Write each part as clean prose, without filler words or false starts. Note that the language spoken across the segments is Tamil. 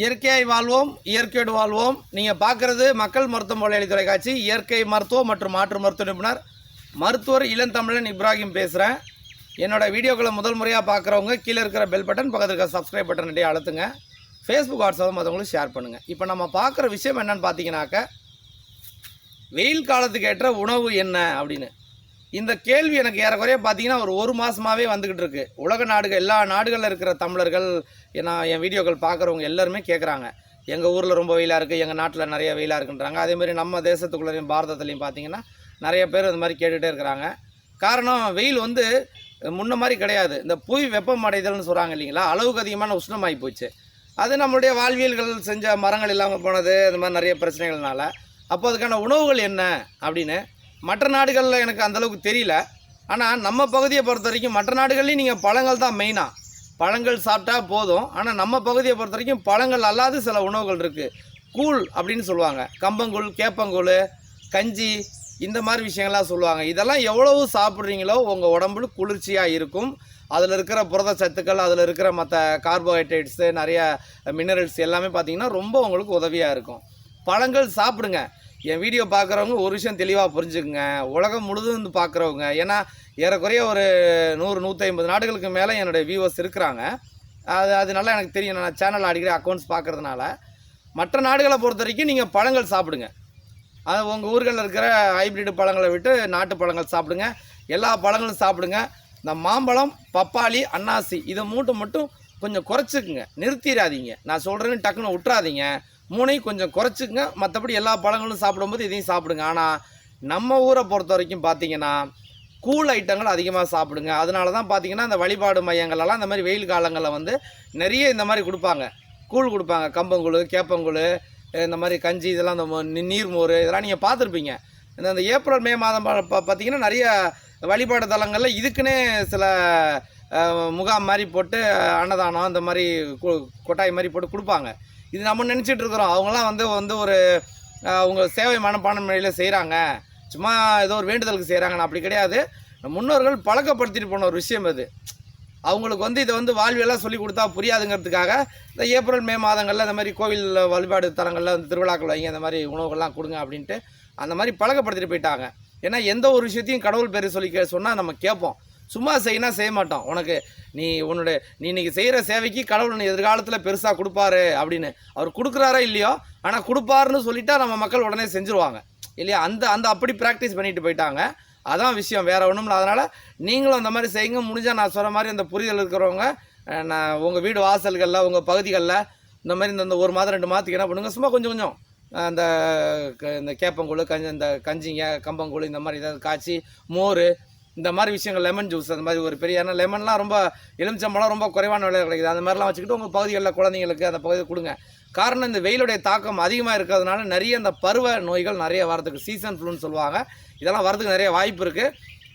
இயற்கையாய் வாழ்வோம், இயற்கையோடு வாழ்வோம். நீங்கள் பார்க்குறது மக்கள் மருத்துவ மொழியளி தொலைக்காட்சி. இயற்கை மருத்துவம் மற்றும் மாற்று மருத்துவ நிபுணர் மருத்துவர் இளந்தமிழன் இப்ராஹிம் பேசுகிறேன். என்னோடய வீடியோக்களை முதல் முறையாக பார்க்குறவங்க கீழே இருக்கிற பெல் பட்டன், பக்கத்தில் இருக்கிற சப்ஸ்கிரைப் பட்டன் ரெண்டையும் அழுத்துங்க. ஃபேஸ்புக், வாட்ஸ்அப் மற்றவங்களுக்கு ஷேர் பண்ணுங்கள். இப்போ நம்ம பார்க்குற விஷயம் என்னென்னு பார்த்தீங்கன்னாக்க, வெயில் காலத்துக்கு ஏற்ற உணவு என்ன அப்படின்னு. இந்த கேள்வி எனக்கு ஏறக்குறைய பார்த்தீங்கன்னா ஒரு மாதமாகவே வந்துக்கிட்டு இருக்குது. உலக நாடுகள், எல்லா நாடுகளில் இருக்கிற தமிழர்கள், நான் என் வீடியோக்கள் பார்க்குறவங்க எல்லாருமே கேட்குறாங்க. எங்கள் ஊரில் ரொம்ப வெயிலாக இருக்குது, எங்கள் நாட்டில் நிறைய வெயிலாக இருக்குன்றாங்க. அதேமாதிரி நம்ம தேசத்துக்குள்ளேயும் பாரதத்துலேயும் பார்த்தீங்கன்னா நிறைய பேர் இந்த மாதிரி கேட்டுகிட்டே இருக்கிறாங்க. காரணம், வெயில் வந்து முன்ன மாதிரி கிடையாது. இந்த புவி வெப்பம் அடைதல்னு சொல்கிறாங்க இல்லைங்களா, அளவுக்கு அதிகமான உஷ்ணமாகி போச்சு. அது நம்மளுடைய வாழ்வியல்கள் செஞ்ச மரங்கள் இல்லாமல் போனது, இந்த மாதிரி நிறைய பிரச்சனைகள்னால. அப்போ அதுக்கான உணவுகள் என்ன அப்படின்னு மற்ற நாடுகளில் எனக்கு அந்தளவுக்கு தெரியல. ஆனால் நம்ம பகுதியை பொறுத்த வரைக்கும் மற்ற நாடுகள்லேயும் நீங்கள் பழங்கள் தான் மெயினாக, பழங்கள் சாப்பிட்டா போதும். ஆனால் நம்ம பகுதியை பொறுத்த வரைக்கும் பழங்கள் அல்லாது சில உணவுகள் இருக்குது. கூழ் அப்படின்னு சொல்லுவாங்க, கம்பங்கூழ், கேப்பங்கூழ், கஞ்சி, இந்த மாதிரி விஷயங்கள்லாம் சொல்லுவாங்க. இதெல்லாம் எவ்வளவு சாப்பிட்றீங்களோ உங்கள் உடம்புல குளிர்ச்சியாக இருக்கும். அதில் இருக்கிற புரத சத்துக்கள், அதில் இருக்கிற மற்ற கார்போஹைட்ரேட்ஸு, நிறைய மினரல்ஸ் எல்லாமே பார்த்திங்கன்னா ரொம்ப உங்களுக்கு உதவியாக இருக்கும். பழங்கள் சாப்பிடுங்க. என் வீடியோ பார்க்குறவங்க ஒரு விஷயம் தெளிவாக புரிஞ்சுக்குங்க. உலகம் முழுதும் பார்க்குறவங்க, ஏன்னா ஏறக்குறைய ஒரு 100-150 நாடுகளுக்கு மேலே என்னுடைய வியூவர்ஸ் இருக்கிறாங்க. அது நல்லா எனக்கு தெரியும். நான் சேனல் அடிக்கடி அக்கௌண்ட்ஸ் பார்க்குறதுனால. மற்ற நாடுகளை பொறுத்த வரைக்கும் நீங்கள் பழங்கள் சாப்பிடுங்க. அது உங்கள் ஊர்களில் இருக்கிற ஹைப்ரிட் பழங்களை விட்டு நாட்டு பழங்கள் சாப்பிடுங்க. எல்லா பழங்களும் சாப்பிடுங்க. இந்த மாம்பழம், பப்பாளி, அன்னாசி இதை மட்டும் கொஞ்சம் குறைச்சிக்குங்க, நிறுத்திடாதீங்க. நான் சொல்கிறேன்னு டக்குன்னு விட்டுறாதீங்க. மூணையும் கொஞ்சம் குறைச்சிக்குங்க. மற்றபடி எல்லா பழங்களும் சாப்பிடும்போது இதையும் சாப்பிடுங்க. ஆனால் நம்ம ஊரை பொறுத்த வரைக்கும் பார்த்தீங்கன்னா கூழ் ஐட்டங்கள் அதிகமாக சாப்பிடுங்க. அதனால தான் பார்த்தீங்கன்னா இந்த வழிபாடு மையங்களெல்லாம் இந்த மாதிரி வெயில் காலங்களில் வந்து நிறைய இந்த மாதிரி கொடுப்பாங்க, கூழ் கொடுப்பாங்க. கம்பங்கூழ், கேப்பங்கூழ், இந்த மாதிரி கஞ்சி, இதெல்லாம் இந்த நீர்மோர், இதெல்லாம் நீங்கள் பார்த்துருப்பீங்க. இந்த ஏப்ரல் மே மாதம் பார்த்திங்கன்னா நிறைய வழிபாடு தலங்களில் இதுக்குன்னே சில முகாம் மாதிரி போட்டு அன்னதானம் இந்த மாதிரி கொட்டாய் மாதிரி போட்டு கொடுப்பாங்க. இது நம்ம நினச்சிட்டு இருக்கிறோம் அவங்களாம் வந்து ஒரு அவங்க சேவை மனப்பான்மையில் செய்கிறாங்க, சும்மா ஏதோ ஒரு வேண்டுதலுக்கு செய்கிறாங்கன்னு. அப்படி கிடையாது. முன்னோர்கள் பழக்கப்படுத்திட்டு போன ஒரு விஷயம் அது. அவங்களுக்கு வந்து இதை வந்து வாழ்வியெல்லாம் சொல்லி கொடுத்தா புரியாதுங்கிறதுக்காக இந்த ஏப்ரல் மே மாதங்களில் இந்த மாதிரி கோவில் வழிபாடு தலங்களில் வந்து திருவிழாக்கள் வைங்க, இந்த மாதிரி உணவுகள்லாம் கொடுங்க அப்படின்ட்டு அந்த மாதிரி பழக்கப்படுத்திட்டு போயிட்டாங்க. ஏன்னா எந்த ஒரு விஷயத்தையும் கடவுள் பேர் சொல்லி சொன்னால் நம்ம கேட்போம். சும்மா செய்யினா செய்ய மாட்டோம். உனக்கு நீ இன்றைக்கி செய்கிற சேவைக்கு கடவுள் எதிர்காலத்தில் பெருசாக கொடுப்பாரு அப்படின்னு. அவர் கொடுக்குறாரா இல்லையோ, ஆனால் கொடுப்பாருன்னு சொல்லிட்டா நம்ம மக்கள் உடனே செஞ்சுருவாங்க இல்லையா. அந்த அப்படி ப்ராக்டிஸ் பண்ணிட்டு போயிட்டாங்க. அதான் விஷயம், வேறு ஒன்றும் இல்லை. அதனால் நீங்களும் அந்த மாதிரி செய்யுங்க. முடிஞ்சால் நான் சொல்கிற மாதிரி அந்த புரிதல் இருக்கிறவங்க, நான் உங்கள் வீடு வாசல்களில், உங்கள் பகுதிகளில் இந்த மாதிரி இந்த 1 மாதம் 2 மாதத்துக்கு என்ன பண்ணுங்கள், சும்மா கொஞ்சம் இந்த கேப்பங்கூழ், இந்த கஞ்சிங்க, கம்பங்கூழ், இந்த மாதிரி ஏதாவது காய்ச்சி, மோர், இந்த மாதிரி விஷயங்கள், லெமன் ஜூஸ், அந்த மாதிரி ஒரு பெரிய, ஏன்னா லெமன்லாம் ரொம்ப, எலுமிச்சம்பழம் ரொம்ப குறைவான விலையில் கிடைக்குது. அந்த மாதிரிலாம் வச்சுக்கிட்டு உங்கள் பகுதிகளில் குழந்தைங்களுக்கு அந்த பகுதியை கொடுங்க. காரணம், இந்த வெயிலுடைய தாக்கம் அதிகமாக இருக்கிறதுனால நிறைய இந்த பருவ நோய்கள் நிறைய வரதுக்கு, சீசன் ஃப்ளூன்னு சொல்லுவாங்க, இதெல்லாம் வரதுக்கு நிறைய வாய்ப்பு இருக்குது.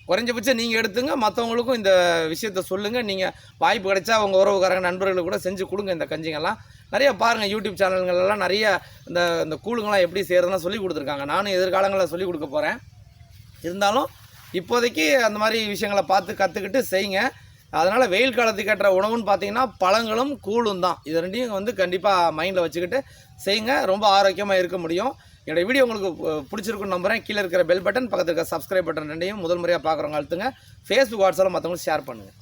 குறைஞ்சபட்சம் நீங்கள் எடுத்துங்க, மற்றவங்களுக்கும் இந்த விஷயத்த சொல்லுங்கள். நீங்கள் வாய்ப்பு கிடைச்சா உங்கள் உறவுக்காரங்க, நண்பர்களுக்கு கூட செஞ்சு கொடுங்க. இந்த கஞ்சிங்கெல்லாம் நிறைய பாருங்கள், யூடியூப் சேனல்களெல்லாம் நிறைய இந்த கூழுங்கெல்லாம் எப்படி செய்கிறதுலாம் சொல்லி கொடுத்துருக்காங்க. நானும் எதிர்காலங்களில் சொல்லிக் கொடுக்க போகிறேன். இருந்தாலும் இப்போதைக்கு அந்த மாதிரி விஷயங்களை பார்த்து கற்றுக்கிட்டு செய்யுங்க. அதனால் வெயில் காலத்துக்கு ஏற்ற உணவுன்னு பார்த்தீங்கன்னா பழங்களும் கூழும் தான். இது ரெண்டையும் வந்து கண்டிப்பாக மைண்டில் வச்சுக்கிட்டு செய்யுங்க. ரொம்ப ஆரோக்கியமாக இருக்க முடியும். என்னோடய வீடியோ உங்களுக்கு பிடிச்சிருக்குன்னு நம்புகிறேன். கீழே இருக்கிற பெல் பட்டன், பக்கத்தில் இருக்கிற சப்ஸ்கிரைப் பட்டன் ரெண்டையும் முதல் முறையாக பார்க்குறவங்க அழுத்துங்க. ஃபேஸ்புக், வாட்ஸ்அப்பில் மற்றவங்களுக்கு ஷேர் பண்ணுங்கள்.